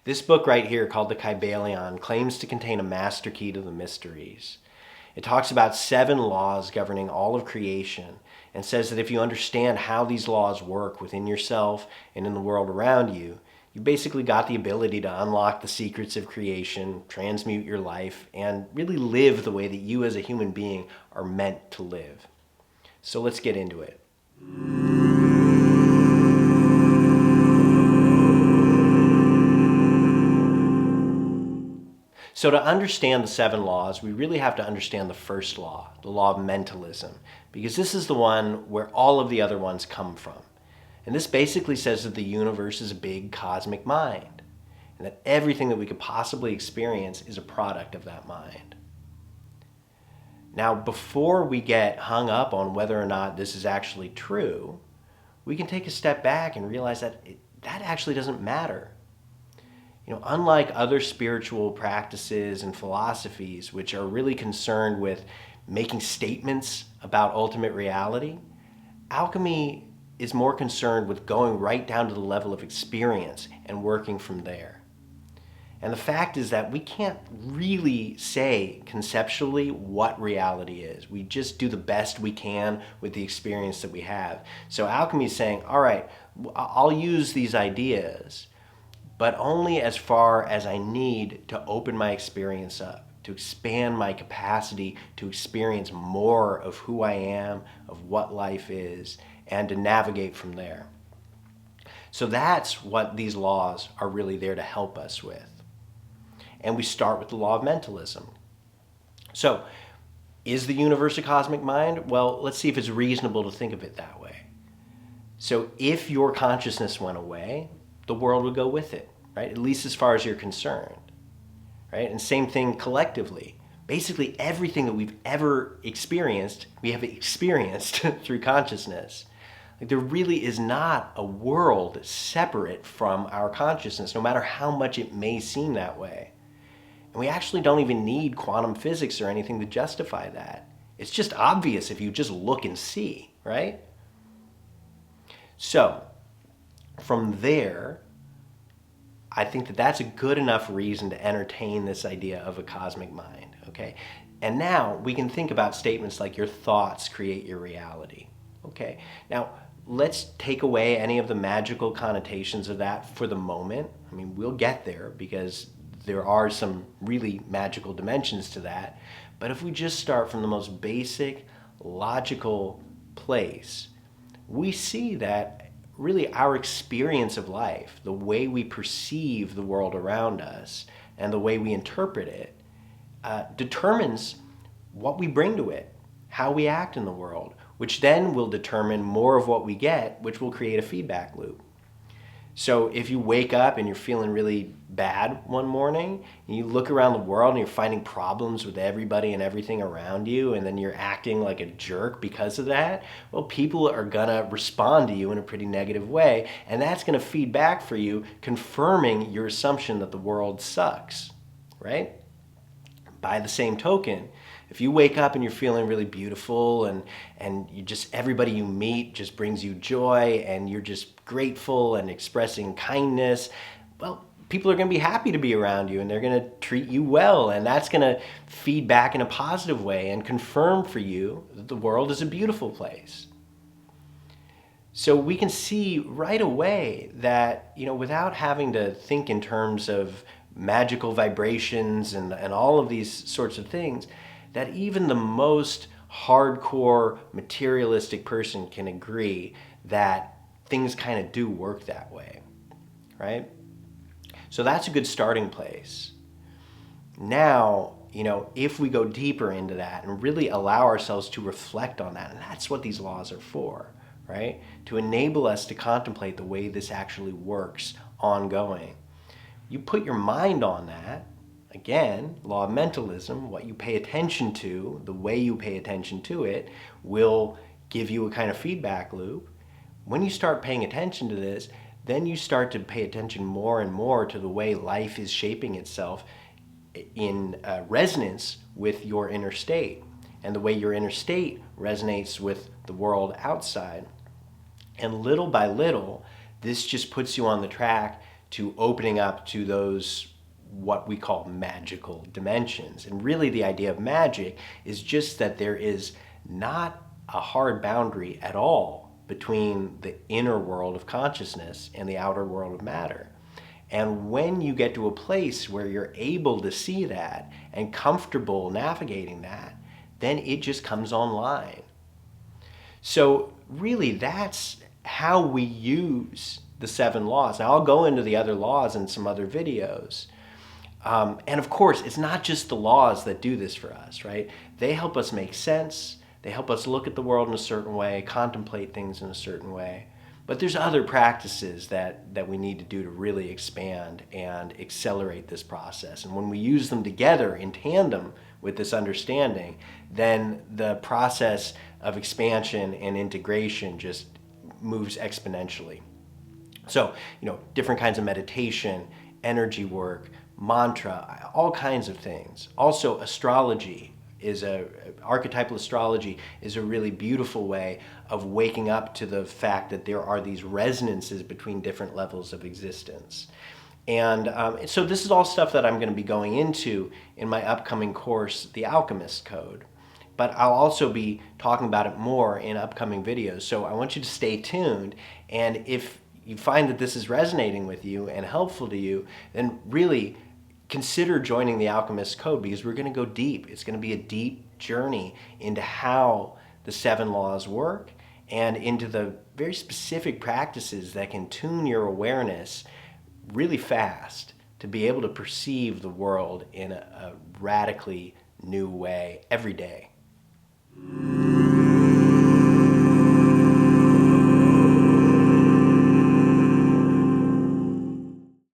This book right here, called the Kybalion, claims to contain a master key to the mysteries. It talks about 7 laws governing all of creation and says that if you understand how these laws work within yourself and in the world around you, you basically got the ability to unlock the secrets of creation, transmute your life, and really live the way that you as a human being are meant to live. So let's get into it. So to understand the 7 laws, we really have to understand the first law, the law of mentalism, because this is the one where all of the other ones come from. And this basically says that the universe is a big cosmic mind, and that everything that we could possibly experience is a product of that mind. Now, before we get hung up on whether or not this is actually true, we can take a step back and realize that that actually doesn't matter. Unlike other spiritual practices and philosophies, which are really concerned with making statements about ultimate reality, alchemy is more concerned with going right down to the level of experience and working from there. And the fact is that we can't really say conceptually what reality is. We just do the best we can with the experience that we have. So alchemy is saying, all right, I'll use these ideas, but only as far as I need to open my experience up, to expand my capacity to experience more of who I am, of what life is, and to navigate from there. So that's what these laws are really there to help us with. And we start with the law of mentalism. So, is the universe a cosmic mind? Well, let's see if it's reasonable to think of it that way. So if your consciousness went away, the world would go with it, right? At least as far as you're concerned, right? And same thing collectively. Basically everything that we've ever experienced, we have experienced through consciousness. There really is not a world separate from our consciousness, no matter how much it may seem that way. And we actually don't even need quantum physics or anything to justify that. It's just obvious if you just look and see, right? So, from there, I think that that's a good enough reason to entertain this idea of a cosmic mind, okay? And now we can think about statements like your thoughts create your reality, okay? Now, let's take away any of the magical connotations of that for the moment. I mean, we'll get there because there are some really magical dimensions to that. But if we just start from the most basic, logical place, we see that really our experience of life, the way we perceive the world around us and the way we interpret it, determines what we bring to it, how we act in the world, which then will determine more of what we get, which will create a feedback loop. So if you wake up and you're feeling really bad one morning, and you look around the world and you're finding problems with everybody and everything around you, and then you're acting like a jerk because of that, well, people are gonna respond to you in a pretty negative way, and that's gonna feed back for you, confirming your assumption that the world sucks, right? By the same token, if you wake up and you're feeling really beautiful and you just, everybody you meet just brings you joy and you're just grateful and expressing kindness, well, people are going to be happy to be around you and they're going to treat you well, and that's going to feed back in a positive way and confirm for you that the world is a beautiful place. So we can see right away that, without having to think in terms of magical vibrations and all of these sorts of things, that even the most hardcore materialistic person can agree that things kind of do work that way, right? So that's a good starting place. Now, if we go deeper into that and really allow ourselves to reflect on that, and that's what these laws are for, right? To enable us to contemplate the way this actually works ongoing. You put your mind on that. Again, law of mentalism, what you pay attention to, the way you pay attention to it, will give you a kind of feedback loop. When you start paying attention to this, then you start to pay attention more and more to the way life is shaping itself in resonance with your inner state, and the way your inner state resonates with the world outside. And little by little, this just puts you on the track to opening up to those what we call magical dimensions. And really the idea of magic is just that there is not a hard boundary at all between the inner world of consciousness and the outer world of matter. And when you get to a place where you're able to see that and comfortable navigating that, then it just comes online. So really that's how we use the 7 laws. Now I'll go into the other laws in some other videos. And of course, it's not just the laws that do this for us, right? They help us make sense. They help us look at the world in a certain way, contemplate things in a certain way. But there's other practices that we need to do to really expand and accelerate this process. And when we use them together in tandem with this understanding, then the process of expansion and integration just moves exponentially. So, different kinds of meditation, energy work, mantra, all kinds of things. Also, astrology archetypal astrology is a really beautiful way of waking up to the fact that there are these resonances between different levels of existence. And so this is all stuff that I'm going to be going into in my upcoming course, The Alchemist Code. But I'll also be talking about it more in upcoming videos. So I want you to stay tuned. And if you find that this is resonating with you and helpful to you, then really consider joining the Alchemist Code, because we're going to go deep. It's going to be a deep journey into how the 7 laws work and into the very specific practices that can tune your awareness really fast to be able to perceive the world in a radically new way every day.